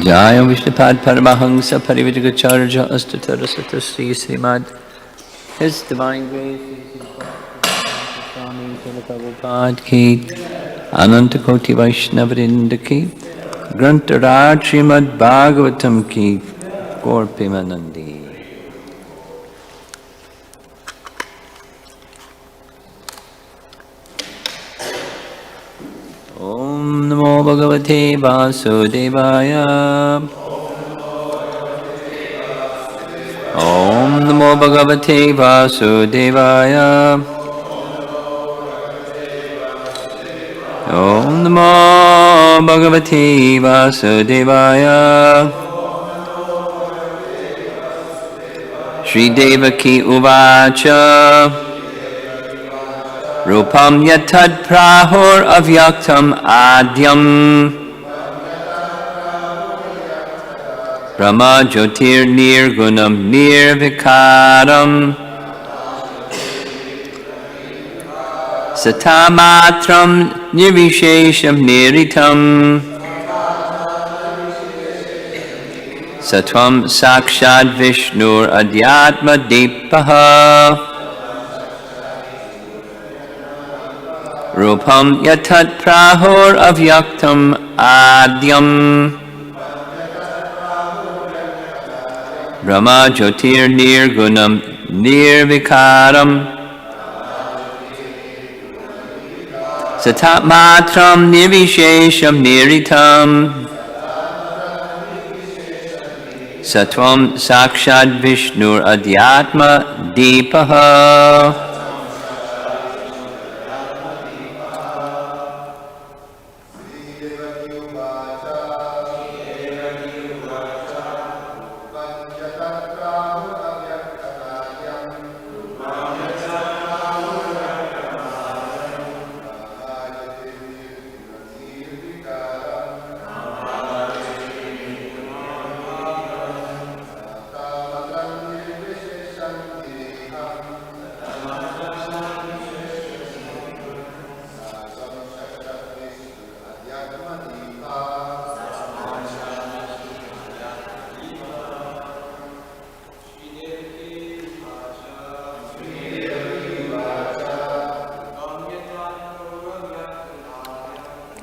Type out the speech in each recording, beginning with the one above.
Jaya Vishnupad Paramahansa Parividagacharya Astatarasata Sri Srimad His Divine Grace Swami Maharaja Ki Anantakoti Vaishnavrinda Ki Grantaraj Srimad Bhagavatam Ki Gaur Premanandi. Om Namo Bhagavate Vasudevaya. Om Namo Bhagavate Vasudevaya. Om Namo Bhagavate Vasudevaya. Shri Devaki Uvacha. Rupam yatad prahur avyaktam adyam Brahma Jyotir Nirgunam Nirvikaram Satamatram Nirvishesham Niritam Satvam Sakshad Vishnur Adhyatma Deepaha Rupam yatat prahur avyaktam adyam Brahma Jyotir Nirgunam Nirvikaram Satatmatram Nirvishesham Niritam Satvam Sakshad Vishnur Adhyatma Deepaha.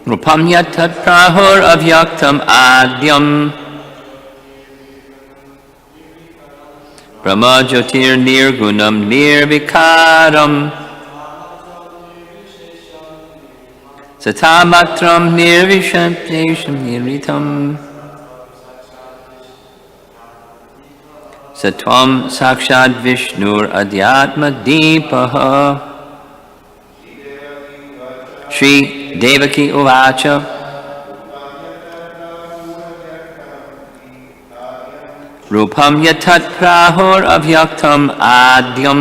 Rupam yatat prahur avyaktam adyam Brahma Jyotir Nirgunam Nirvikaram Satamatram Nirvishesham Niritam Satvam Sakshad Vishnur Adhyatma Deepaha. Shri Devaki Uvacha. Rupam yatat prahur avyaktam adyam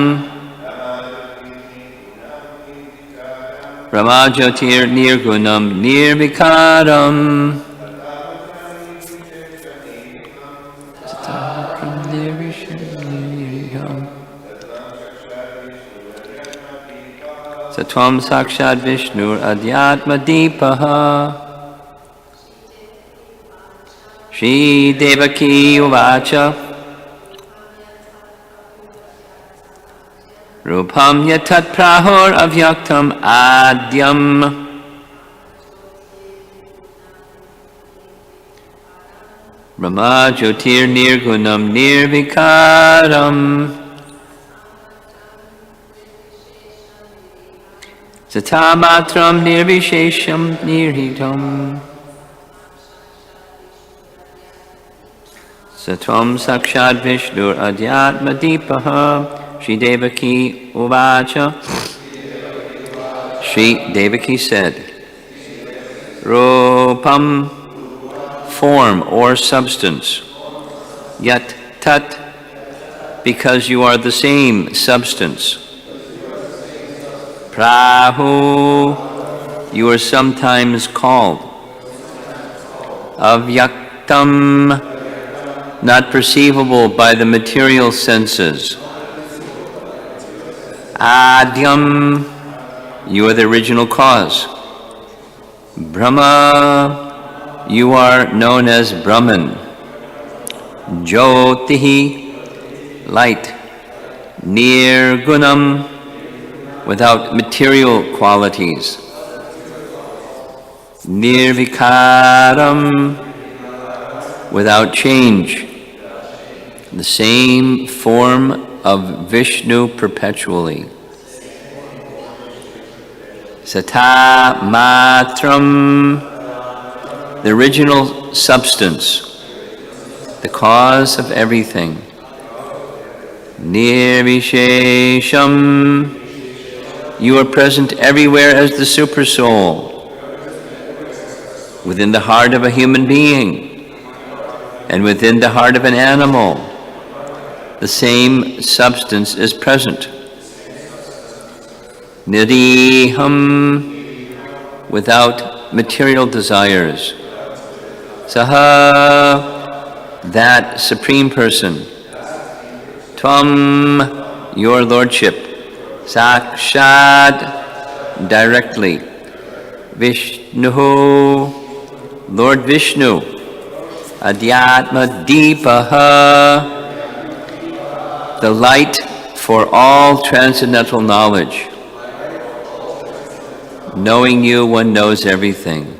Brahma Jyotir Nirgunam Nirvikaram Satvam Sakshad Vishnur Adhyatma Deepaha. Shri Devaki Uvacha. Rupam yatat prahur avyaktam adyam Brahma Jyotir Nirgunam Nirvikaram Satamatram Nirvishesham Niritam Satvam Sakshad Vishnur Adhyatma Deepaha. Shri Devaki Uvacha. Shri Devaki said, Rupam, form or substance, yat tat, because you are the same substance. Prahu, you are sometimes called. Avyaktam, not perceivable by the material senses. Adyam, you are the original cause. Brahma, you are known as Brahman. Jyotihi, light. Nirgunam, without material qualities. Nirvikaram, without change. The same form of Vishnu perpetually. Sata matram, the original substance, the cause of everything. Nirvishesham, you are present everywhere as the Supersoul, within the heart of a human being, and within the heart of an animal. The same substance is present. Niriham, without material desires. Saha, that Supreme Person. Tvam, your Lordship. Sakshad, directly. Vishnu, Lord Vishnu. Adhyatma Deepaha, the light for all transcendental knowledge. Knowing you, one knows everything.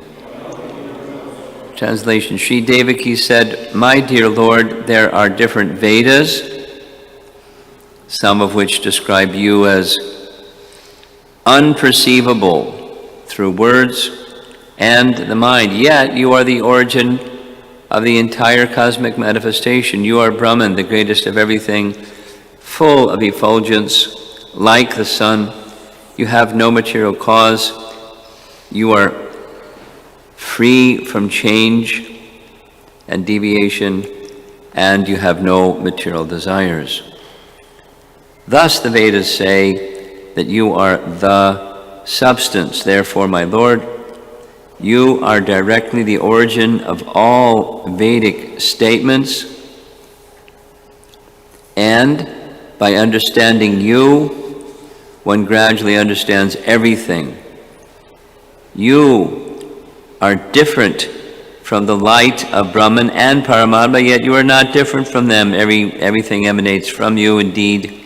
Translation, Sri Devaki said, my dear Lord, there are different Vedas, some of which describe you as unperceivable through words and the mind, yet you are the origin of the entire cosmic manifestation. You are Brahman, the greatest of everything, full of effulgence, like the sun. You have no material cause. You are free from change and deviation, and you have no material desires. Thus the Vedas say that you are the substance. Therefore, my Lord, you are directly the origin of all Vedic statements, and by understanding you, one gradually understands everything. You are different from the light of Brahman and Paramatma, yet you are not different from them. Everything emanates from you. Indeed,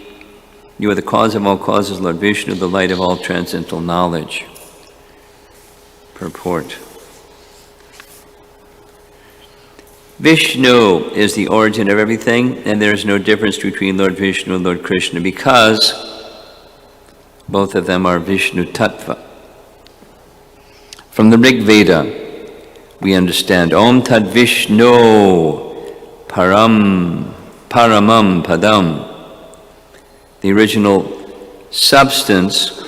you are the cause of all causes, Lord Vishnu, the light of all transcendental knowledge. Purport. Vishnu is the origin of everything, and there is no difference between Lord Vishnu and Lord Krishna because both of them are Vishnu Tattva. From the Rig Veda, we understand Om Tad Vishnu Paramam Padam. The original substance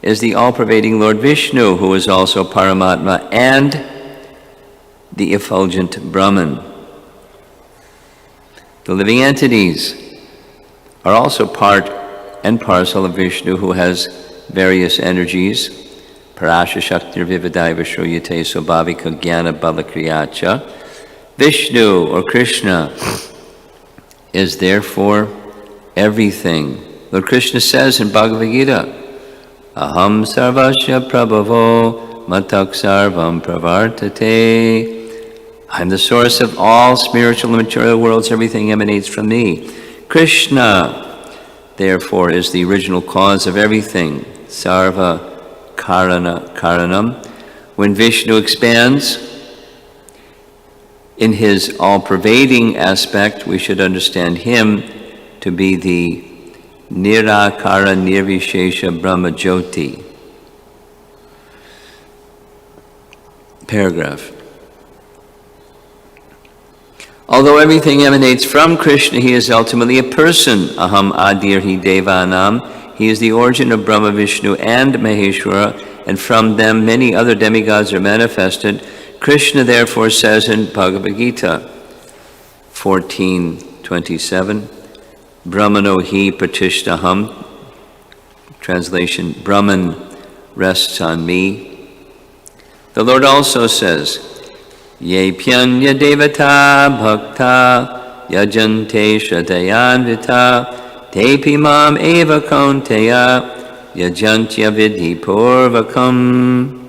is the all-pervading Lord Vishnu, who is also Paramatma and the effulgent Brahman. The living entities are also part and parcel of Vishnu, who has various energies. Parasha Shaktir Vivadaiva Shruyate Sobhavika Jnana Balakriyacha. Vishnu, or Krishna, is therefore everything. Lord Krishna says in Bhagavad Gita, Aham Sarvasya Prabhavo Matak Sarvam Pravartate. I'm the source of all spiritual and material worlds. Everything emanates from me. Krishna, therefore, is the original cause of everything. Sarva Karanam. When Vishnu expands in his all-pervading aspect, we should understand him to be the Nirakara Nirvishesha Brahma Jyoti. Paragraph. Although everything emanates from Krishna, he is ultimately a person. Aham Adirhi Devanam. He is the origin of Brahma, Vishnu, and Maheshwara, and from them many other demigods are manifested. Krishna therefore says in Bhagavad Gita 14:27, Brahmano hi pratishtaham. Translation, Brahman rests on me. The Lord also says, Ye pyanya devata bhakta yajante shadayanvita tepi mam eva kaunteya yajantya vidhi purvakam.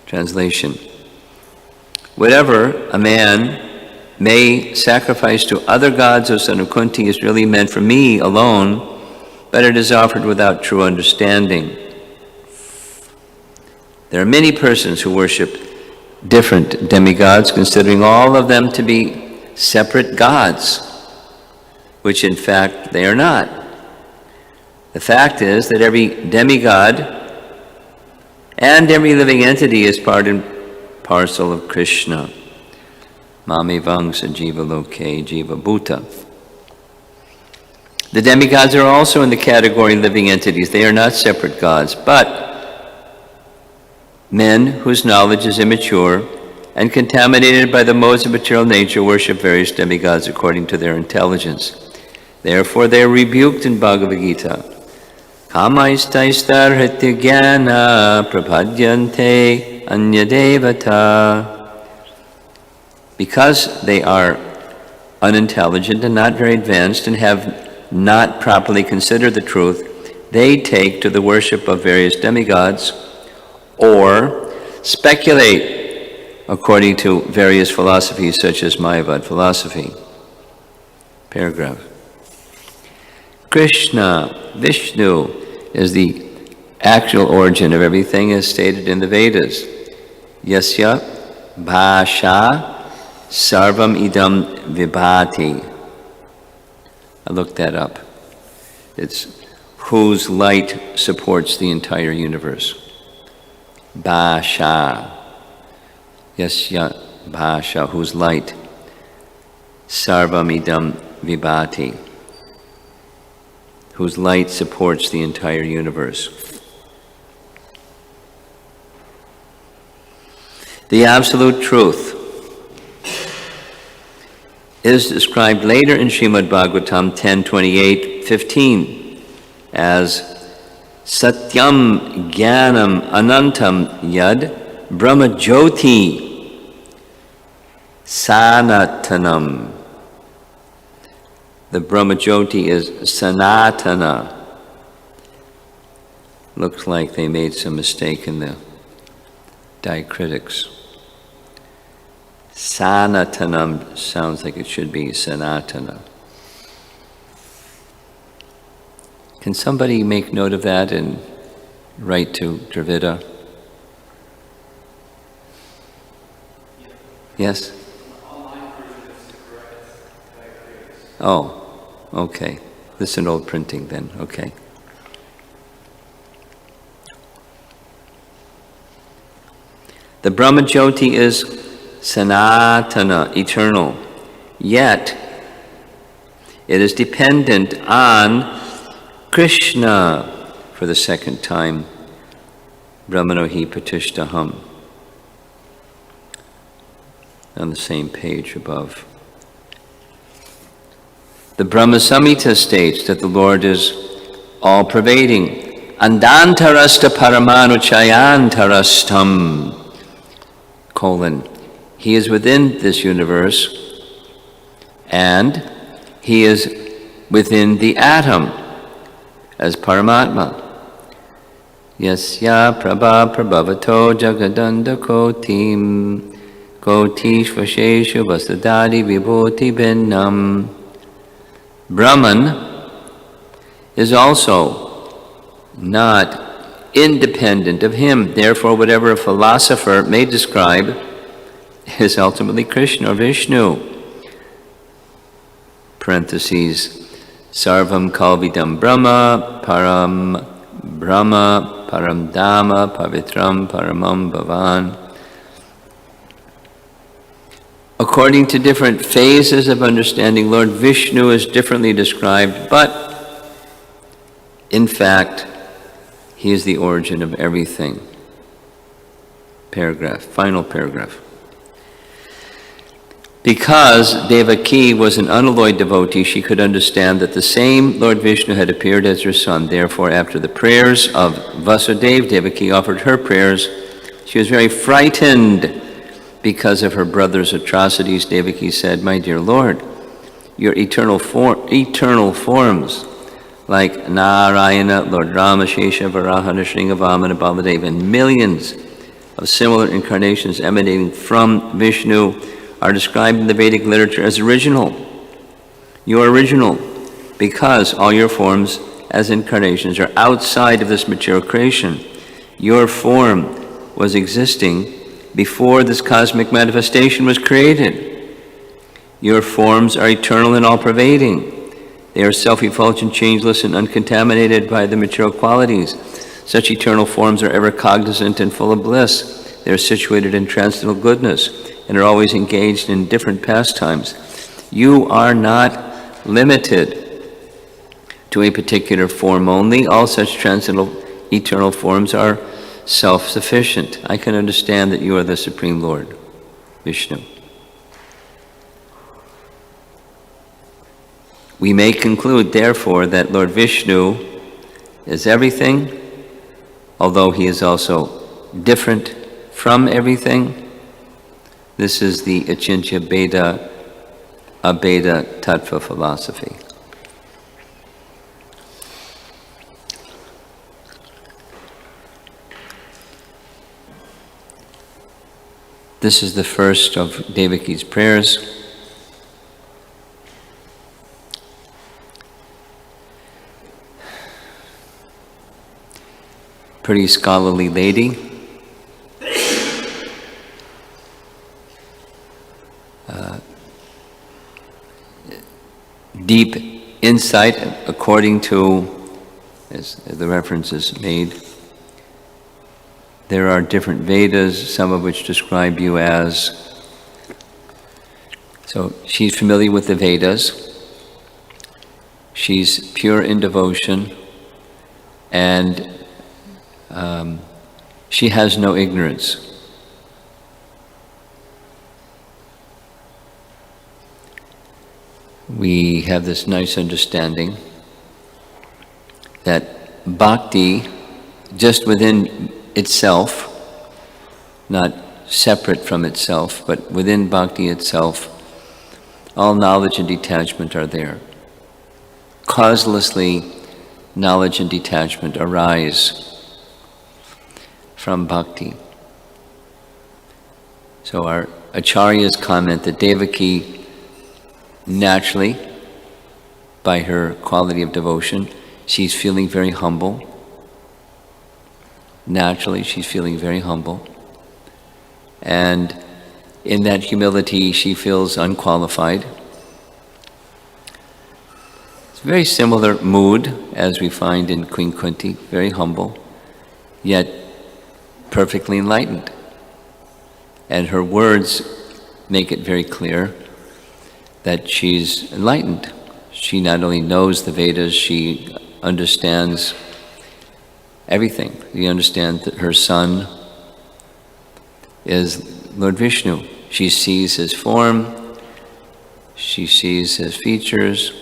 Translation, whatever a man may sacrifice to other gods, O son of Kunti, is really meant for me alone, but it is offered without true understanding. There are many persons who worship different demigods, considering all of them to be separate gods, which in fact they are not. The fact is that every demigod and every living entity is part and parcel of Krishna. Mame Vangsa Jiva Loke Jiva Bhuta. The demigods are also in the category of living entities. They are not separate gods, but men whose knowledge is immature and contaminated by the modes of material nature worship various demigods according to their intelligence. Therefore they are rebuked in Bhagavad Gita. Kamaistaistar hrityajnana prapadyante anyadevata. Because they are unintelligent and not very advanced and have not properly considered the truth, they take to the worship of various demigods or speculate according to various philosophies such as Mayavad philosophy. Paragraph. Krishna, Vishnu, is the actual origin of everything as stated in the Vedas. Yasya bhasha sarvam idam vibhati. I looked that up. It's whose light supports the entire universe. Bhasha. Yasya bhasha, whose light. Sarvam idam vibhati. Whose light supports the entire universe. The absolute truth is described later in Srimad Bhagavatam 10:28-15 as Satyam Jnanam Anantam Yad Brahma Jyoti Sanatanam. The Brahma Jyoti is Sanatana. Looks like they made some mistake in the diacritics. Sanatanam sounds like it should be Sanatana. Can somebody make note of that and write to Dravida? Yes? Oh, okay. This is an old printing then, okay. The Brahma Jyoti is Sanatana, eternal, yet it is dependent on Krishna for the second time. Brahmanohi Pratishtaham. On the same page above. The Brahma Samhita states that the Lord is all-pervading. Andantarasta paramanu chayantarastam. He is within this universe, and he is within the atom as Paramatma. Yasya prabha prabhavato jagadanda kotim kotishvasheshu vasadadi vibhoti bhinnam. Brahman is also not independent of him. Therefore, whatever a philosopher may describe is ultimately Krishna or Vishnu. Parentheses, Sarvam Kalvidam Brahma, Param Brahma, Param Dhamma, Pavitram, Paramam Bhavan. According to different phases of understanding, Lord Vishnu is differently described, but in fact, he is the origin of everything. Paragraph, final paragraph. Because Devaki was an unalloyed devotee, she could understand that the same Lord Vishnu had appeared as her son. Therefore, after the prayers of Vasudeva, Devaki offered her prayers. She was very frightened because of her brother's atrocities. Devaki said, "My dear Lord, your eternal forms, like Narayana, Lord Rama, Shesha, Varaha, Nrsimha, Vamana, Baladeva, and millions of similar incarnations emanating from Vishnu are described in the Vedic literature as original. You are original because all your forms as incarnations are outside of this material creation. Your form was existing before this cosmic manifestation was created. Your forms are eternal and all-pervading. They are self-effulgent, changeless, and uncontaminated by the material qualities. Such eternal forms are ever cognizant and full of bliss. They are situated in transcendental goodness and are always engaged in different pastimes. You are not limited to a particular form only. All such transcendental eternal forms are self-sufficient. I can understand that you are the Supreme Lord, Vishnu. We may conclude, therefore, that Lord Vishnu is everything, although he is also different from everything. This is the Achintya Bheda Abheda Tattva philosophy. This is the first of Devaki's prayers. Pretty scholarly lady. Deep insight according to, as the reference is made, there are different Vedas, some of which describe you as, so she's familiar with the Vedas, she's pure in devotion, and she has no ignorance. We have this nice understanding that bhakti, just within itself, not separate from itself, but within bhakti itself, all knowledge and detachment are there. Causelessly, knowledge and detachment arise from bhakti. So our acharyas comment that Devaki, naturally, by her quality of devotion, she's feeling very humble. Naturally, she's feeling very humble. And in that humility, she feels unqualified. It's a very similar mood as we find in Queen Kunti, very humble, yet perfectly enlightened. And her words make it very clear that she's enlightened. She not only knows the Vedas, she understands everything. She understands that her son is Lord Vishnu. She sees his form, she sees his features,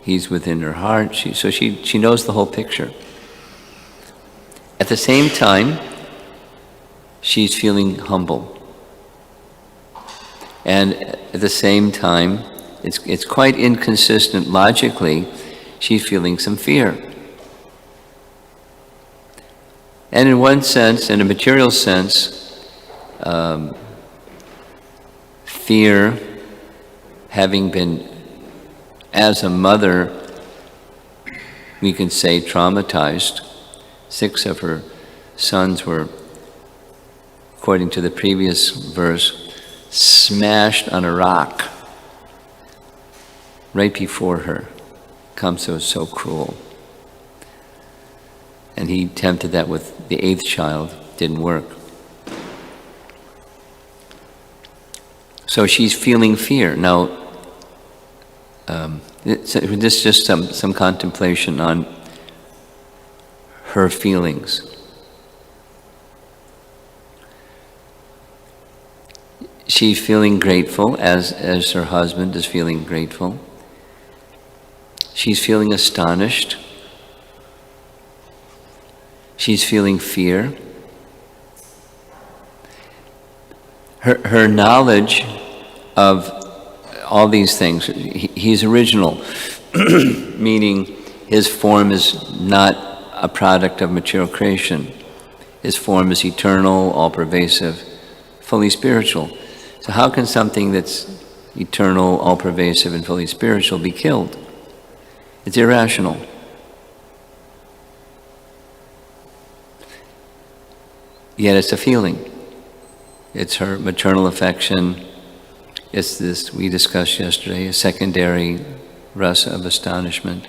he's within her heart. So she knows the whole picture. At the same time, she's feeling humble. And at the same time, it's quite inconsistent logically, she's feeling some fear. And in one sense, in a material sense, fear, having been, as a mother, we can say traumatized. 6 of her sons were, according to the previous verse, smashed on a rock right before her. Kamsa was so cruel. And he attempted that with the 8th child, didn't work. So she's feeling fear. Now, this is just some contemplation on her feelings. She's feeling grateful, as her husband is feeling grateful. She's feeling astonished. She's feeling fear. Her knowledge of all these things, he's original, meaning his form is not a product of material creation. His form is eternal, all-pervasive, fully spiritual. So how can something that's eternal, all-pervasive, and fully spiritual be killed? It's irrational. Yet it's a feeling. It's her maternal affection. It's this, we discussed yesterday, a secondary rasa of astonishment.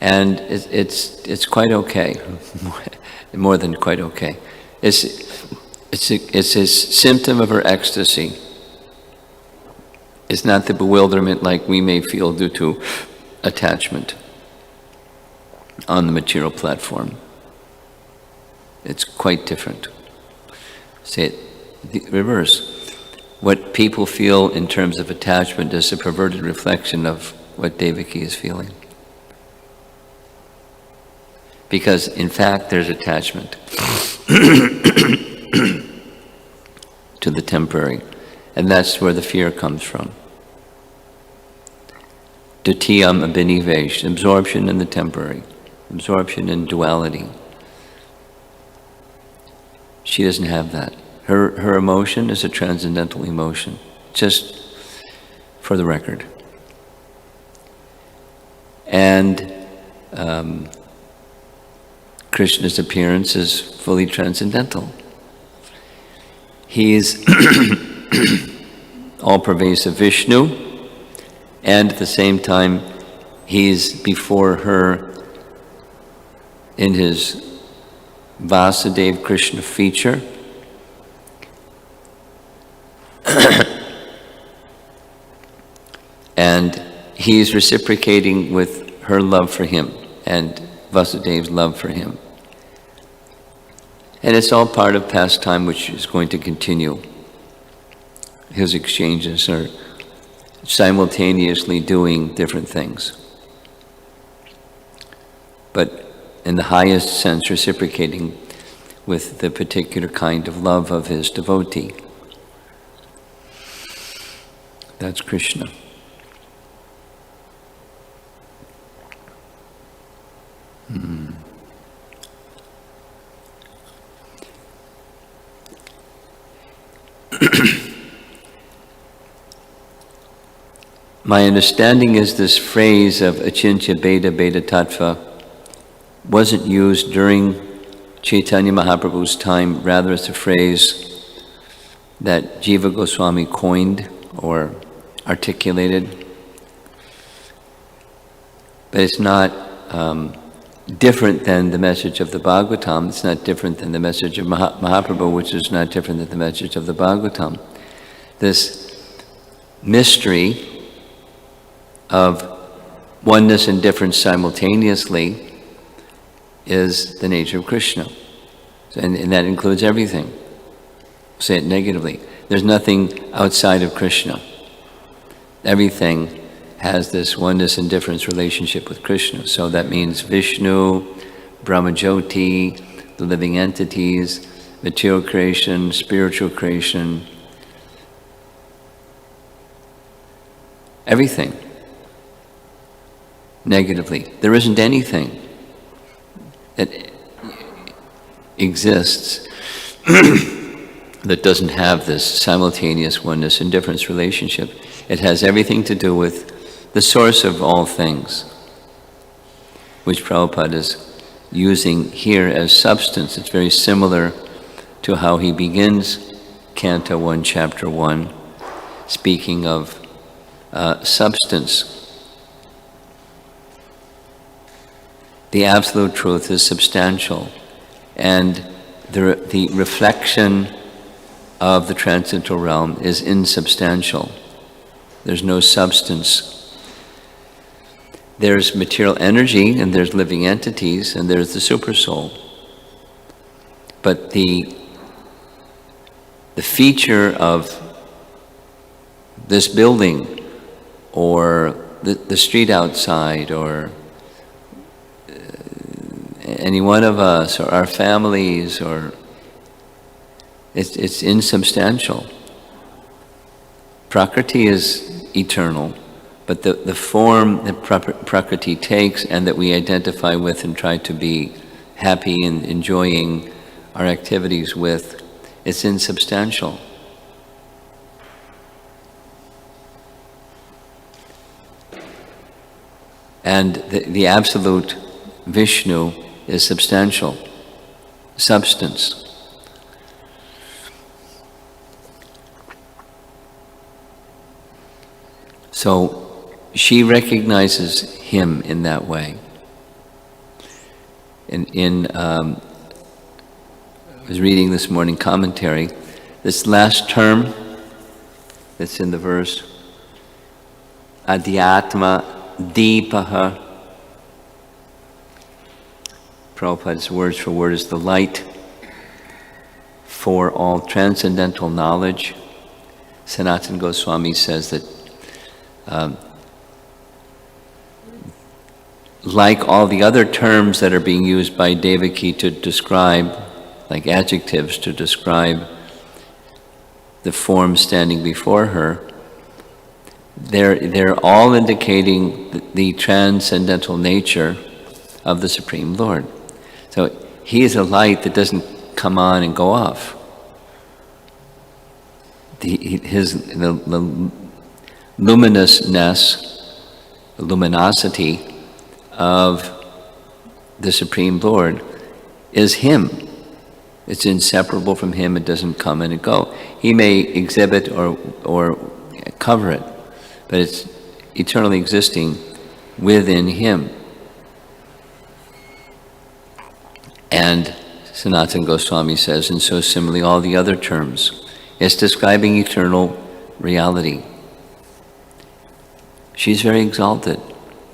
And it's quite okay, more than quite okay. It's a symptom of her ecstasy. It's not the bewilderment like we may feel due to attachment on the material platform. It's quite different. Say it the reverse. What people feel in terms of attachment is a perverted reflection of what Devaki is feeling. Because in fact there's attachment to the temporary, and that's where the fear comes from. Dutiyam abhinivesh, absorption in the temporary, absorption in duality. She doesn't have that. Her emotion is a transcendental emotion, just for the record. And Krishna's appearance is fully transcendental. He is all-pervasive Vishnu, and at the same time, he's before her in his Vasudeva Krishna feature. And he's reciprocating with her love for him and Vasudeva's love for him. And it's all part of pastime which is going to continue. His exchanges are simultaneously doing different things, but in the highest sense reciprocating with the particular kind of love of his devotee. That's Krishna. My understanding is this phrase of Achintya Bheda Bheda Tattva wasn't used during Chaitanya Mahaprabhu's time, rather it's a phrase that Jiva Goswami coined or articulated. But it's not different than the message of the Bhagavatam. It's not different than the message of Mahaprabhu, which is not different than the message of the Bhagavatam. This mystery of oneness and difference simultaneously is the nature of Krishna. And that includes everything. Say it negatively. There's nothing outside of Krishna. Everything has this oneness and difference relationship with Krishna. So that means Vishnu, Brahmajyoti, the living entities, material creation, spiritual creation, everything. Negatively. There isn't anything that exists that doesn't have this simultaneous oneness and difference relationship. It has everything to do with the source of all things, which Prabhupada is using here as substance. It's very similar to how he begins Canto 1, Chapter 1, speaking of substance. The absolute truth is substantial, and the reflection of the transcendental realm is insubstantial. There's no substance. There's material energy, and there's living entities, and there's the supersoul. But the feature of this building, or the street outside, or any one of us, or our families, or it's insubstantial. Prakriti is eternal, but the form that Prakriti takes and that we identify with and try to be happy and enjoying our activities with, it's insubstantial. And the absolute Vishnu is substantial, substance. So she recognizes him in that way. I was reading this morning commentary, this last term that's in the verse, Adhyatma Deepaha, Prabhupada's words for word is the light for all transcendental knowledge. Sanatana Goswami says that like all the other terms that are being used by Devaki to describe, like adjectives to describe the form standing before her, they're all indicating the transcendental nature of the Supreme Lord. So he is a light that doesn't come on and go off. The luminousness, the luminosity of the Supreme Lord is him. It's inseparable from him. It doesn't come and go. He may exhibit or cover it, but it's eternally existing within him. And Sanatana Goswami says, and so similarly all the other terms, it's describing eternal reality. She's very exalted.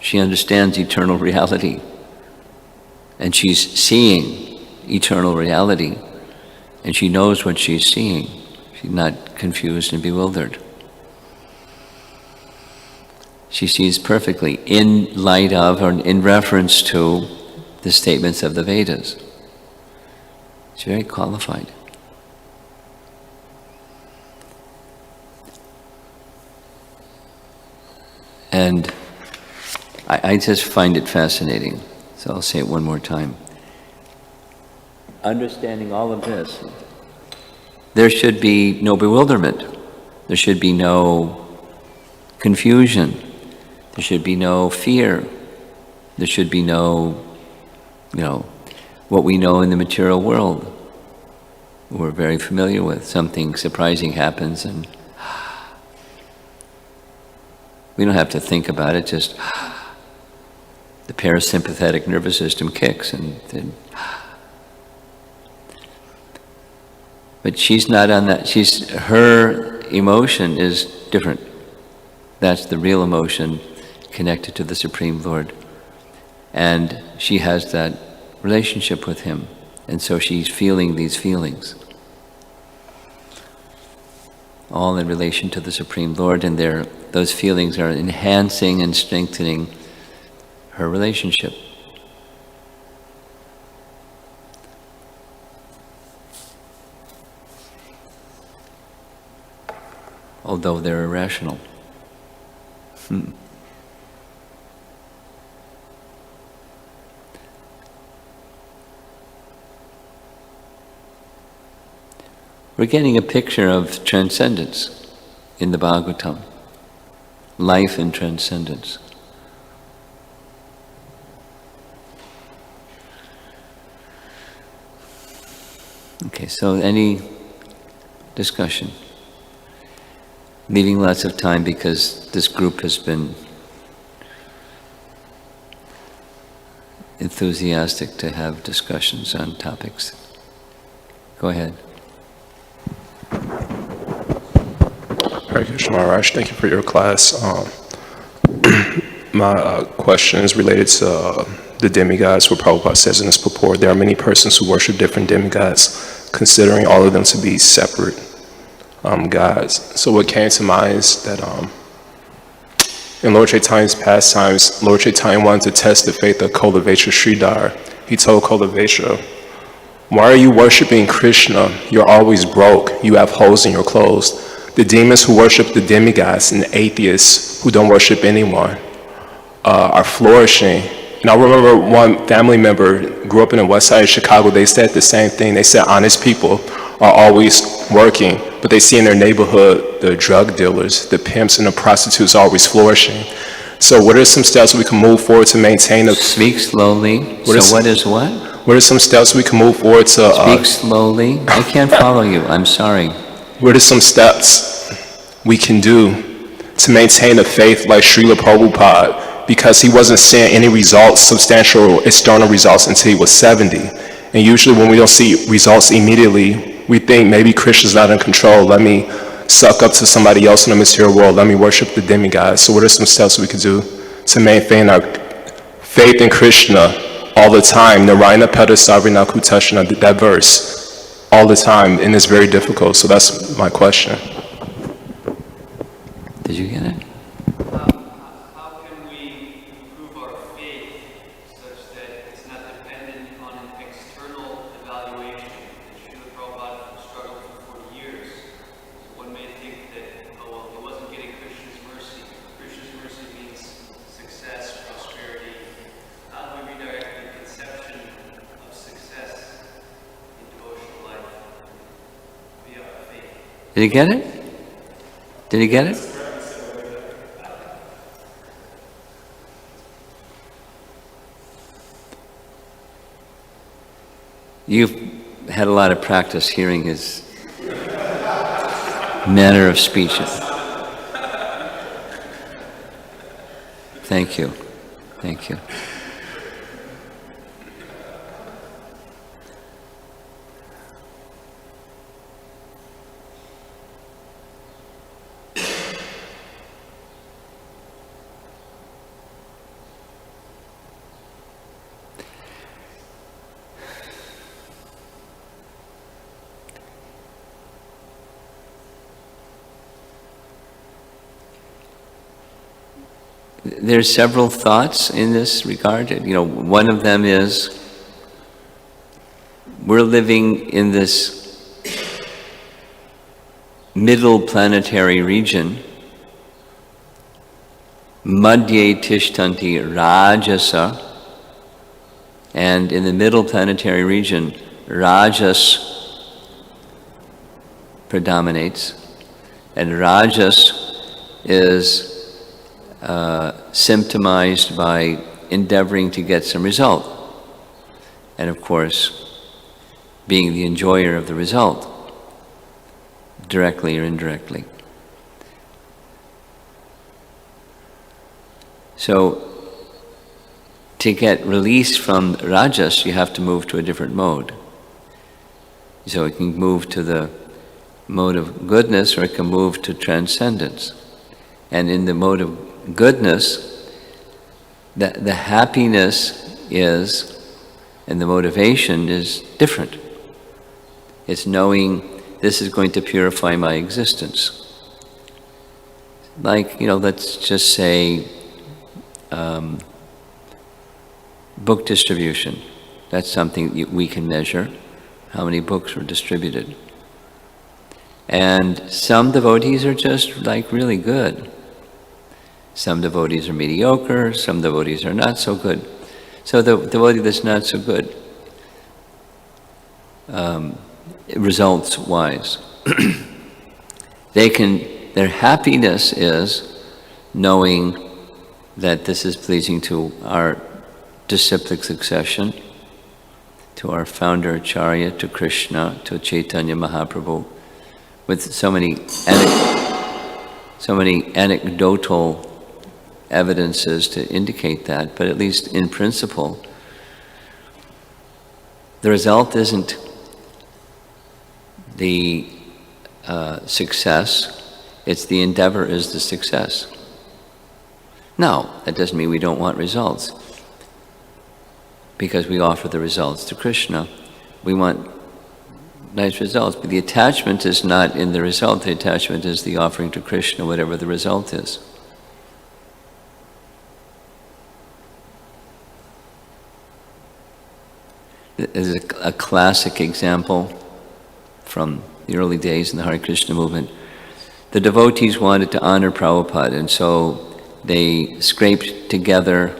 She understands eternal reality. And she's seeing eternal reality. And she knows what she's seeing. She's not confused and bewildered. She sees perfectly in light of or in reference to the statements of the Vedas. She's very qualified. And I just find it fascinating, so I'll say it one more time. Understanding all of this, there should be no bewilderment. There should be no confusion. There should be no fear. There should be no, what we know in the material world. We're very familiar with. Something surprising happens and we don't have to think about it, just the parasympathetic nervous system kicks and then. But she's not on that. Her emotion is different. That's the real emotion connected to the Supreme Lord. And she has that relationship with him. And so she's feeling these feelings. All in relation to the Supreme Lord, and those feelings are enhancing and strengthening her relationship. Although they're irrational. We're getting a picture of transcendence in the Bhagavatam. Life and transcendence. Okay, so any discussion? Leaving lots of time because this group has been enthusiastic to have discussions on topics. Go ahead. HH Maharaj, thank you for your class. My question is related to the demigods, where Prabhupada says in his purport, there are many persons who worship different demigods, considering all of them to be separate gods. So what came to mind is that in Lord Chaitanya's pastimes, Lord Chaitanya wanted to test the faith of Kolavesha Sridhar. He told Kolavesha, why are you worshiping Krishna? You're always broke. You have holes in your clothes. The demons who worship the demigods and the atheists who don't worship anyone are flourishing And I remember one family member grew up in the west side of Chicago. They said the same thing. They said honest people are always working, but they see in their neighborhood the drug dealers, the pimps, and the prostitutes always flourishing. So what are some steps we can move forward to maintain a... Speak slowly. What is what? What are some steps we can move forward to... Speak slowly. I can't follow you. I'm sorry. What are some steps we can do to maintain a faith like Srila Prabhupada? Because he wasn't seeing any results, substantial external results, until he was 70. And usually when we don't see results immediately, we think maybe Krishna's not in control. Let me suck up to somebody else in the material world. Let me worship the demigods. So what are some steps we could do to maintain our faith in Krishna all the time? Narayana Pada Savrina Kutashana, that verse, all the time, and it's very difficult. So that's my question. Did you get it? How can we improve our faith such that it's not dependent on an external evaluation? Srila Prabhupada struggled for 40 years. So one may think that, oh well, he wasn't getting Krishna's mercy. Krishna's mercy means success, prosperity. How do we redirect the conception of success in devotional life via our faith? Did you get it? Did you get it? You've had a lot of practice hearing his manner of speech. Thank you. Thank you. There's several thoughts in this regard. One of them is we're living in this middle planetary region, Madhye Tishtanti Rajasa, and in the middle planetary region, Rajas predominates, and Rajas is symptomized by endeavoring to get some result, and of course being the enjoyer of the result, directly or indirectly. So to get release from Rajas, you have to move to a different mode. So it can move to the mode of goodness, or it can move to transcendence. And in the mode of goodness, the happiness is, and the motivation is different. It's knowing this is going to purify my existence. Like, let's just say book distribution. That's something we can measure, how many books were distributed. And some devotees are just really good. Some devotees are mediocre, some devotees are not so good. So the devotee that's not so good, results-wise, their happiness is knowing that this is pleasing to our disciplic succession, to our founder Acharya, to Krishna, to Chaitanya Mahaprabhu, with so many anecdotal evidences to indicate that, but at least in principle, the result isn't the success, it's the endeavor is the success. Now, that doesn't mean we don't want results, because we offer the results to Krishna. We want nice results, but the attachment is not in the result, the attachment is the offering to Krishna, whatever the result is. There's a classic example from the early days in the Hare Krishna movement. The devotees wanted to honor Prabhupada, and so they scraped together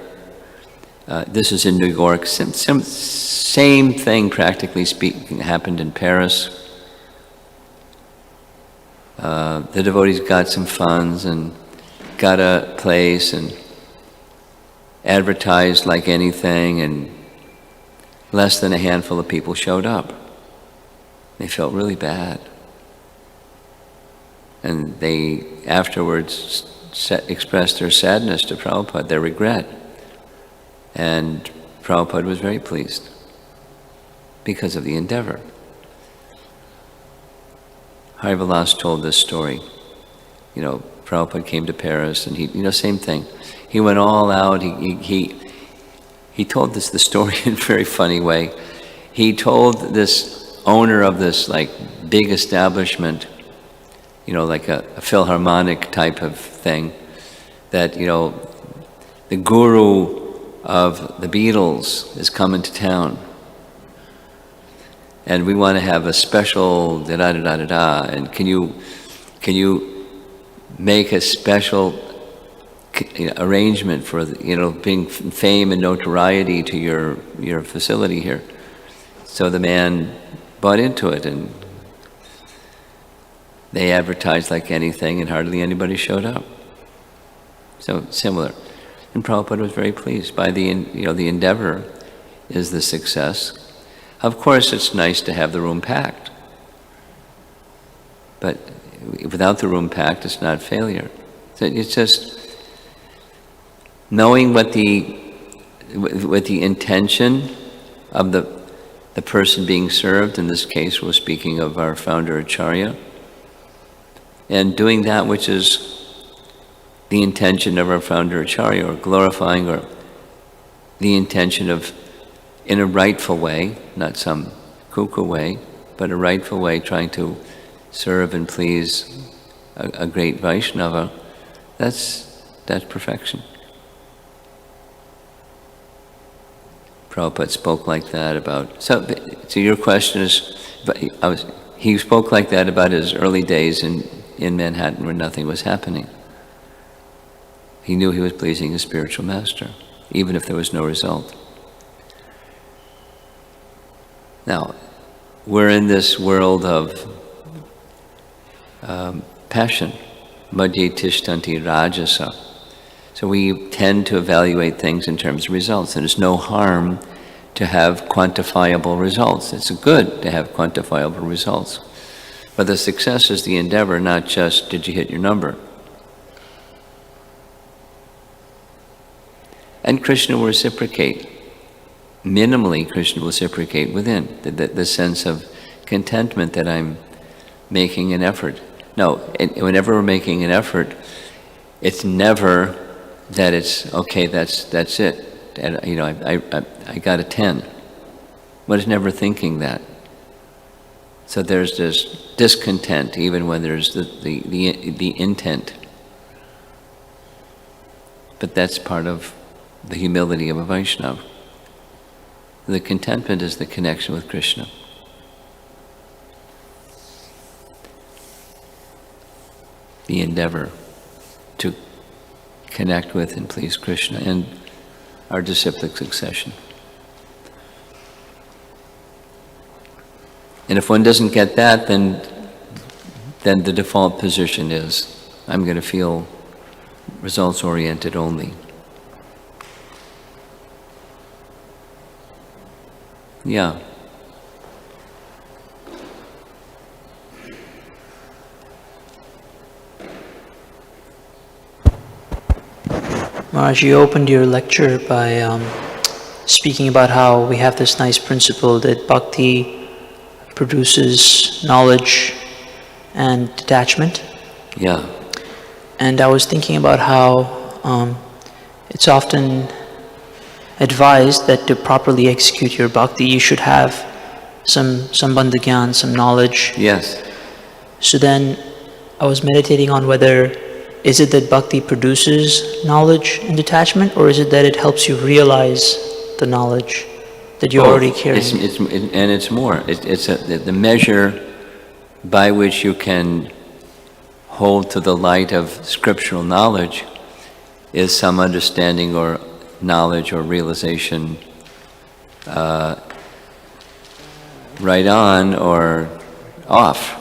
This is in New York. Same thing, practically speaking, happened in Paris. The devotees got some funds and got a place and advertised like anything, and less than a handful of people showed up. They felt really bad. And they afterwards expressed their sadness to Prabhupada, their regret. And Prabhupada was very pleased because of the endeavor. Harivilas told this story. You know, Prabhupada came to Paris and he, same thing. He went all out. He told the story in a very funny way. He told this owner of this like big establishment, like a Philharmonic type of thing, that, the guru of the Beatles is coming to town. And we want to have a special da-da-da-da-da-da, and can you make a special arrangement for, bring fame and notoriety to your facility here? So the man bought into it, and they advertised like anything, and hardly anybody showed up. So similar. And Prabhupada was very pleased by the endeavor is the success. Of course, it's nice to have the room packed, but without the room packed, it's not failure. So it's just knowing what the intention of the person being served. In this case, we're speaking of our founder Acharya, and doing that which is the intention of our founder Acharya, or glorifying, or the intention of, in a rightful way, not some cuckoo way, but a rightful way, trying to serve and please a great Vaishnava, that's perfection. Prabhupada spoke like that about, so your question is, he spoke like that about his early days in Manhattan where nothing was happening. He knew he was pleasing his spiritual master, even if there was no result. Now, we're in this world of passion, madhye tishtanti rajasa. So we tend to evaluate things in terms of results, and there's no harm to have quantifiable results. It's good to have quantifiable results. But the success is the endeavor, not just did you hit your number. And Krishna will reciprocate. Minimally, Krishna will reciprocate within, the sense of contentment that I'm making an effort. No, whenever we're making an effort, it's never that it's, okay, that's it. And, I got a 10. One is never thinking that. So there's this discontent even when there's the intent. But that's part of the humility of a Vaishnava. The contentment is the connection with Krishna. The endeavor to connect with and please Krishna and our disciplic succession. And if one doesn't get that, then the default position is, I'm going to feel results-oriented only. Yeah. Maharaj, you opened your lecture by speaking about how we have this nice principle that bhakti produces knowledge and detachment. Yeah. And I was thinking about how it's often advised that to properly execute your bhakti, you should have some bandhagyan, some knowledge. Yes. So then I was meditating on whether, is it that bhakti produces knowledge and detachment, or is it that it helps you realize the knowledge that you're already carrying? It's more. It's the measure by which you can hold to the light of scriptural knowledge is some understanding or knowledge or realization right on or off.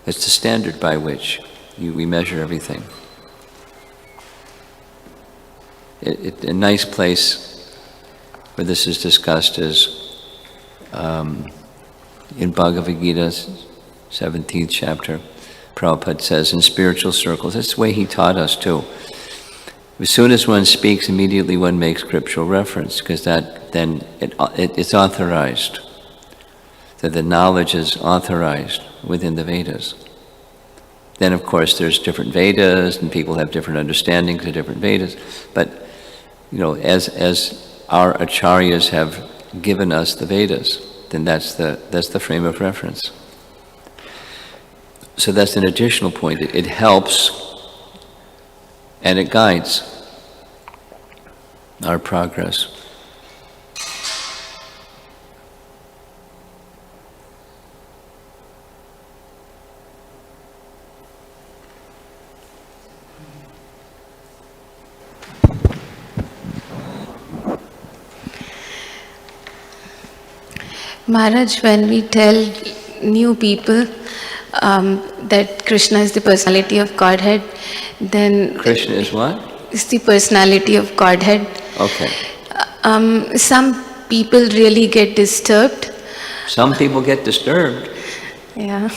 It's the standard by which we measure everything. A nice place where this is discussed is in Bhagavad Gita, 17th chapter. Prabhupada says, in spiritual circles, that's the way he taught us too. As soon as one speaks, immediately one makes scriptural reference, because then it's authorized. That the knowledge is authorized within the Vedas. Then, of course, there's different Vedas, and people have different understandings of different Vedas. But, as our acharyas have given us the Vedas, then that's the frame of reference. So that's an additional point. It helps and it guides our progress. Maharaj, when we tell new people that Krishna is the personality of Godhead, then... Krishna is what? Is the personality of Godhead. Okay. Some people really get disturbed. Some people get disturbed. Yeah.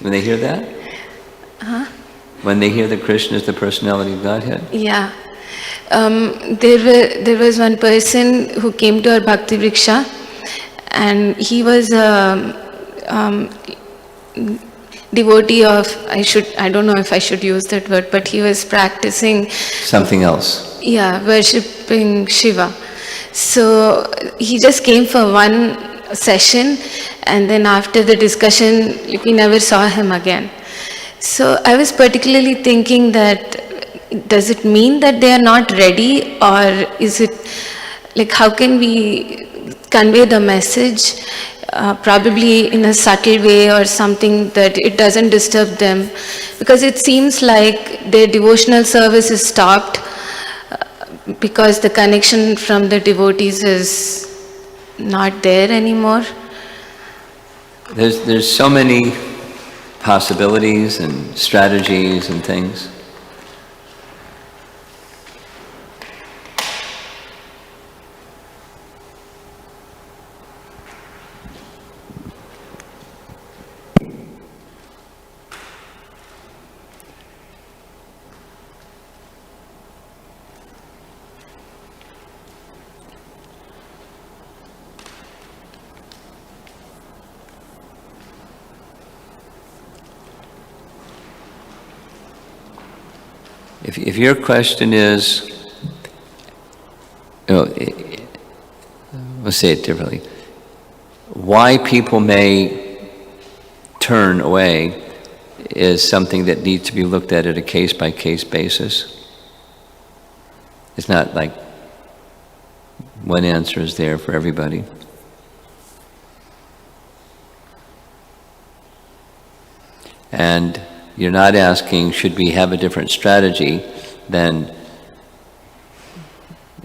When they hear that? When they hear that Krishna is the personality of Godhead? Yeah. There was one person who came to our Bhakti Vriksha, and he was a devotee of, I don't know if I should use that word, but he was practicing something else. Yeah, worshipping Shiva. So he just came for one session, and then after the discussion, we never saw him again. So I was particularly thinking that, does it mean that they are not ready, or is it, how can we convey the message, probably in a subtle way or something that it doesn't disturb them? Because it seems like their devotional service is stopped because the connection from the devotees is not there anymore. There's so many possibilities and strategies and things. If your question is, let's say it differently, why people may turn away is something that needs to be looked at a case-by-case basis. It's not like one answer is there for everybody. And you're not asking, should we have a different strategy than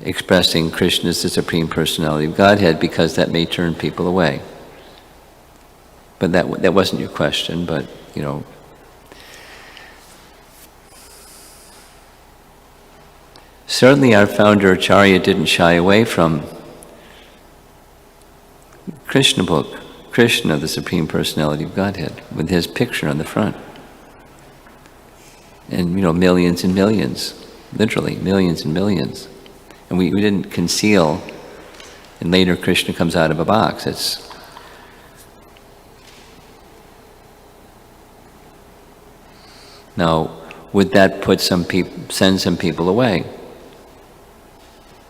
expressing Krishna as the Supreme Personality of Godhead, because that may turn people away. But that wasn't your question, but, certainly our founder Acharya didn't shy away from Krishna book, Krishna, the Supreme Personality of Godhead, with his picture on the front. And, millions and millions, literally millions and millions. And we didn't conceal, and later Krishna comes out of a box. Now, would that send some people away?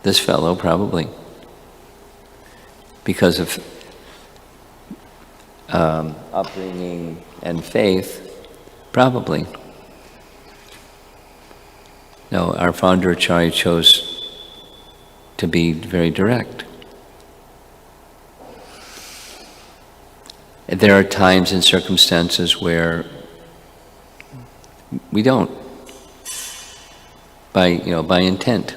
This fellow, probably. Because of upbringing and faith, probably. No, our founder Acharya chose to be very direct. And there are times and circumstances where we don't, by intent.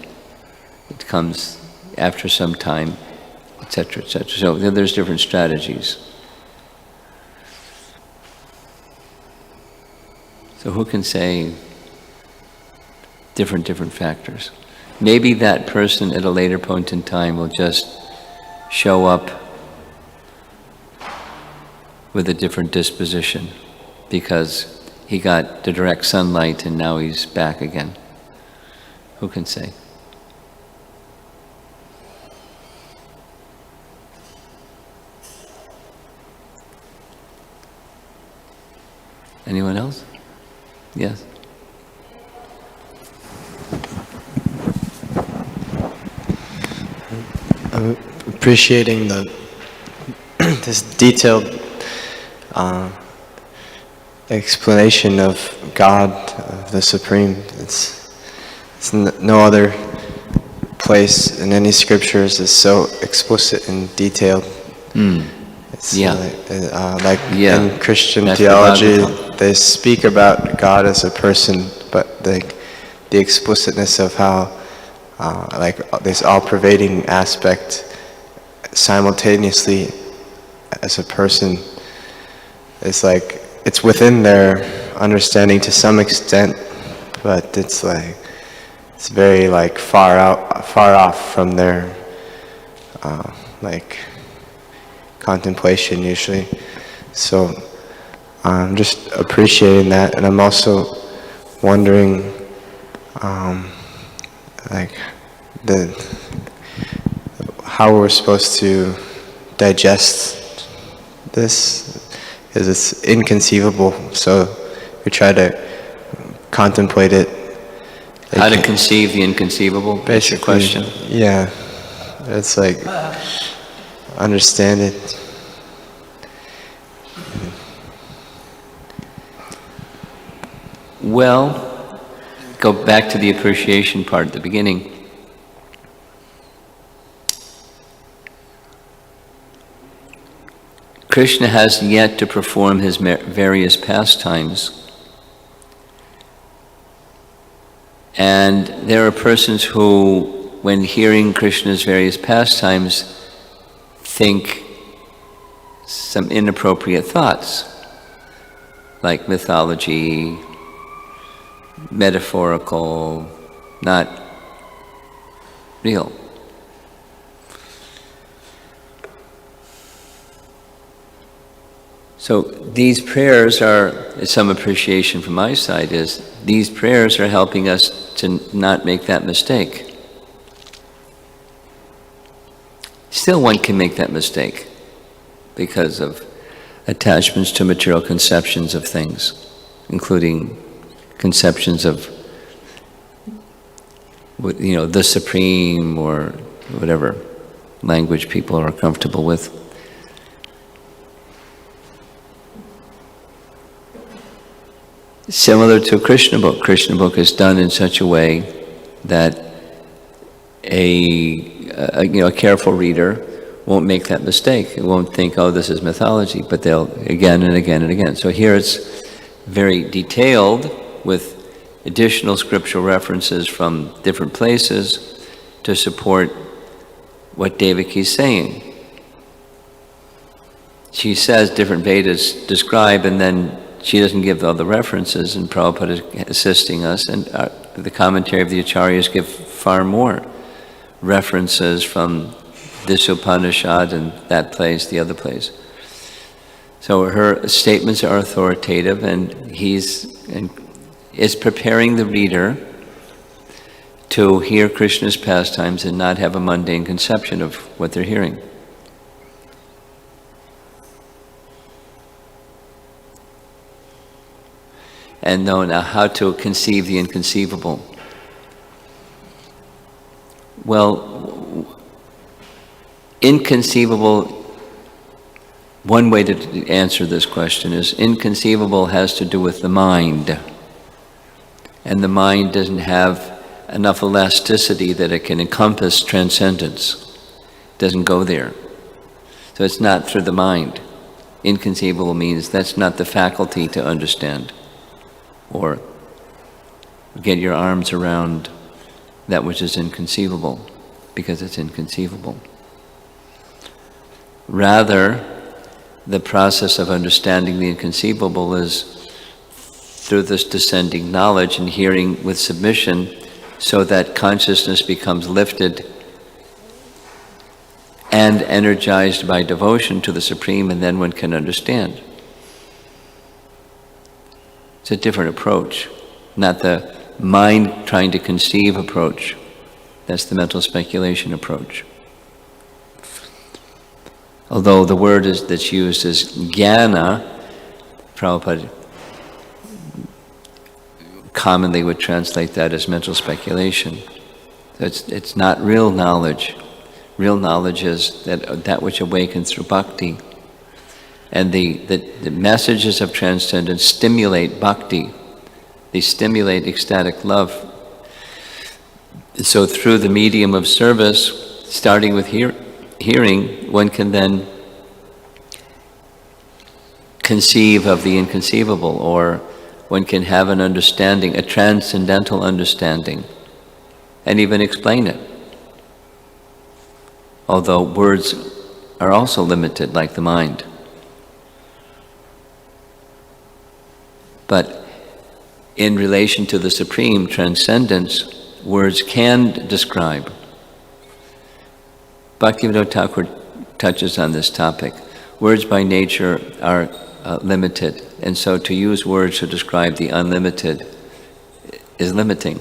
it comes after some time, etc., etc. So there's different strategies. So who can say different factors? Maybe that person at a later point in time will just show up with a different disposition because he got the direct sunlight and now he's back again. Who can say? Anyone else? Yes. I'm appreciating this detailed explanation of God, of the Supreme. It's no other place in any scriptures is so explicit and detailed. It's like in Christian That's theology, they speak about God as a person, but the explicitness of how like this all-pervading aspect simultaneously as a person is like it's within their understanding to some extent, but it's like it's very like far off from their like contemplation usually. So I'm just appreciating that, and I'm also wondering like how we're supposed to digest this, because it's inconceivable. So we try to contemplate it. How to conceive the inconceivable? That's your question. Yeah, it's like understand it. Well, go back to the appreciation part at the beginning. Krishna has yet to perform his various pastimes. And there are persons who, when hearing Krishna's various pastimes, think some inappropriate thoughts, like mythology, metaphorical, not real. So these prayers are, some appreciation from my side is, these prayers are helping us to not make that mistake. Still one can make that mistake because of attachments to material conceptions of things, including conceptions of, the Supreme or whatever language people are comfortable with. Similar to Krishna book. Krishna book is done in such a way that a careful reader won't make that mistake. It won't think, oh, this is mythology, but they'll again and again and again. So here it's very detailed with additional scriptural references from different places to support what Devaki's saying. She says different Vedas describe, and then she doesn't give all the references, and Prabhupada is assisting us, and the commentary of the Acharyas give far more references from this Upanishad and that place, the other place. So her statements are authoritative, and is preparing the reader to hear Krishna's pastimes and not have a mundane conception of what they're hearing. And know now how to conceive the inconceivable. Well, inconceivable, one way to answer this question is inconceivable has to do with the mind. And the mind doesn't have enough elasticity that it can encompass transcendence. It doesn't go there. So it's not through the mind. Inconceivable means that's not the faculty to understand or get your arms around that which is inconceivable. because it's inconceivable. Rather, the process of understanding the inconceivable is through this descending knowledge and hearing with submission, so that consciousness becomes lifted and energized by devotion to the Supreme, and then one can understand. It's a different approach, not the mind trying to conceive approach. That's the mental speculation approach. Although the word that's used is jnana, Prabhupada commonly would translate that as mental speculation. It's not real knowledge. Real knowledge is that which awakens through bhakti. And the messages of transcendence stimulate bhakti. They stimulate ecstatic love. So through the medium of service, starting with hearing, one can then conceive of the inconceivable, or one can have an understanding, a transcendental understanding, and even explain it. Although words are also limited, like the mind. But in relation to the supreme transcendence, words can describe. Bhaktivinoda Thakur touches on this topic. Words by nature are limited, and so to use words to describe the unlimited is limiting.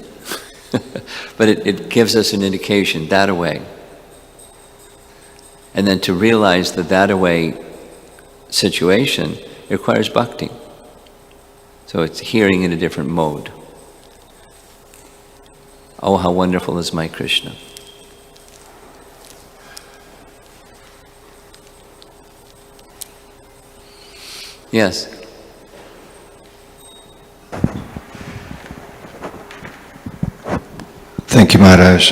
But it gives us an indication, that away. And then to realize the that-away situation requires bhakti. So it's hearing in a different mode. Oh, how wonderful is my Krishna. Yes. Thank you, Maharaj.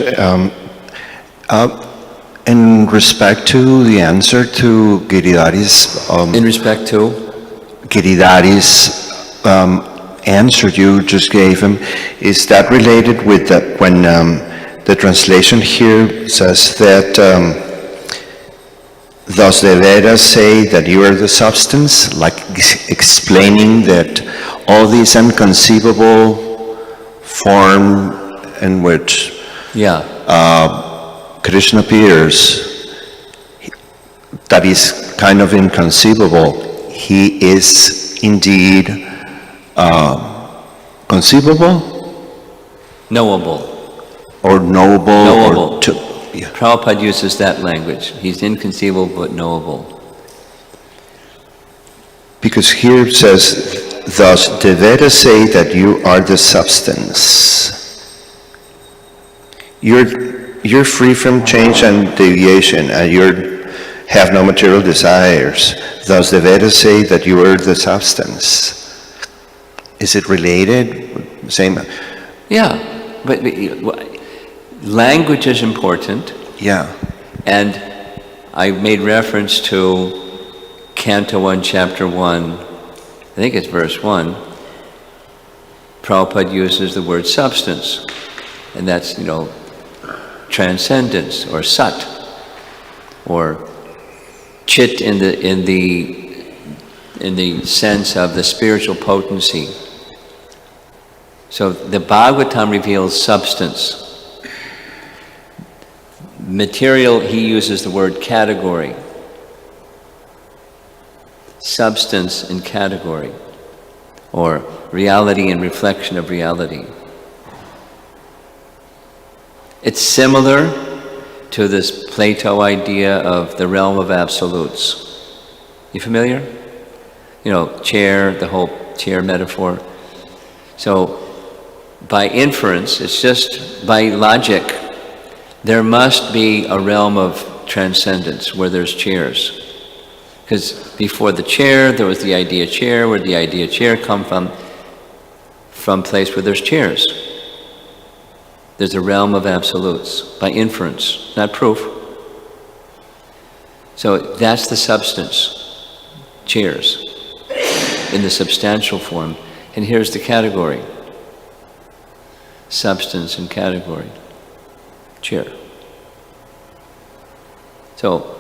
In respect to the answer to Giridhari's... in respect to? Giridhari's answer you just gave him, is that related with when the translation here says that thus the Vedas say that you are the substance, like explaining that all these inconceivable form in which Krishna appears, that is kind of inconceivable. He is indeed conceivable? Knowable. Or knowable? Knowable. Or Prabhupada uses that language. He's inconceivable but knowable. Because here it says, thus the Vedas say that you are the substance. You're free from change and deviation, and you have no material desires. Thus the Vedas say that you are the substance. Is it related? Same? Yeah, but language is important. Yeah. And I made reference to Canto 1, Chapter 1, I think it's verse 1. Prabhupada uses the word substance, and that's, transcendence, or sat, or chit in the sense of the spiritual potency. So the Bhagavatam reveals substance. Material, he uses the word category. Substance and category, or reality and reflection of reality. It's similar to this Plato idea of the realm of absolutes. You familiar? Chair, the whole chair metaphor. So by inference, it's just by logic, there must be a realm of transcendence where there's chairs. Because before the chair, there was the idea chair. Where the idea chair come from? From place where there's chairs. There's a realm of absolutes, by inference, not proof. So that's the substance, chairs, in the substantial form. And here's the category, substance and category, chair. So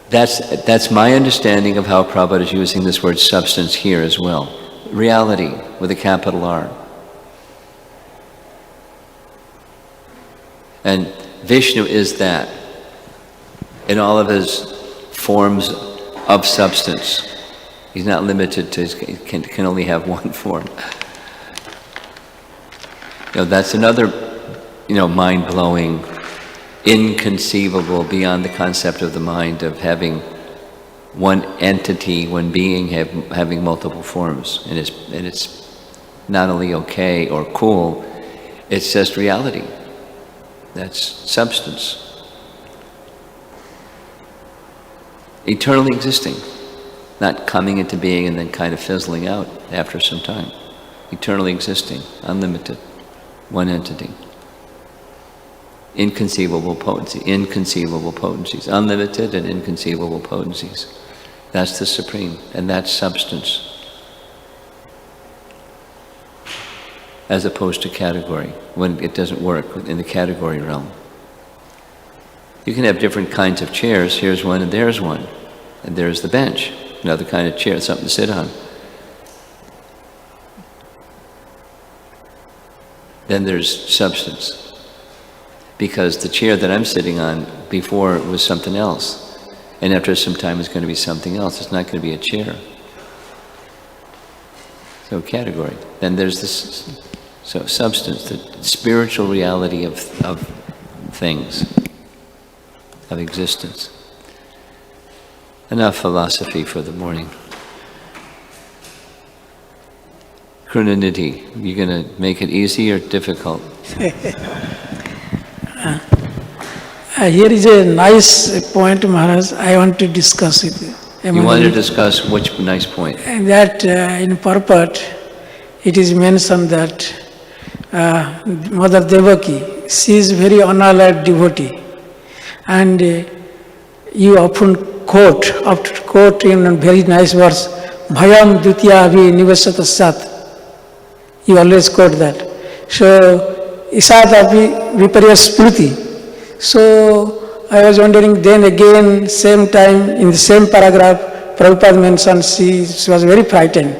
that's my understanding of how Prabhupada is using this word substance here as well. Reality with a capital R. And Vishnu is that in all of his forms of substance. He's not limited to, he can only have one form. That's another, mind-blowing, inconceivable, beyond the concept of the mind, of having one entity, one being having multiple forms. And it's not only okay or cool, it's just reality. That's substance. Eternally existing, not coming into being and then kind of fizzling out after some time. Eternally existing, unlimited, one entity. Inconceivable potencies, unlimited and inconceivable potencies. That's the supreme, and that's substance. As opposed to category, when it doesn't work in the category realm. You can have different kinds of chairs. Here's one and there's one. And there's the bench, another kind of chair, something to sit on. Then there's substance. Because the chair that I'm sitting on before was something else. And after some time it's going to be something else. It's not going to be a chair. So category. Then there's this, so substance, the spiritual reality of things, of existence. Enough philosophy for the morning. Krunanidhi, you going to make it easy or difficult? Here is a nice point, Maharaj, I want to discuss with you. You want to discuss which nice point? And that in purport, it is mentioned that Mother Devaki, she is very unallied devotee. And you often quote in a very nice verse, Bhayam Dutya Abhi Nivasata Sat. You always quote that. So, Isat Abhi Viparya Spruti. So, I was wondering then again, same time, in the same paragraph, Prabhupada mentioned she was very frightened.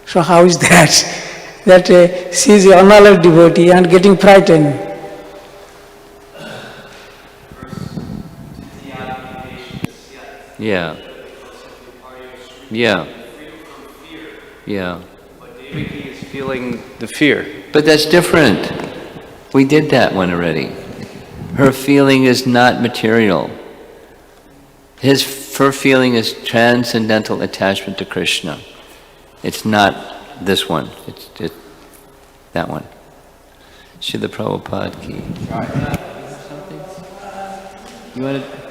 So how is that? That she is an unallied devotee and getting frightened. Yeah. Yeah. Yeah. Devaki is feeling the fear. But that's different. We did that one already. Her feeling is not material. Her feeling is transcendental attachment to Krishna. It's not this one. It's that one. Srila Prabhupada ki. You want to?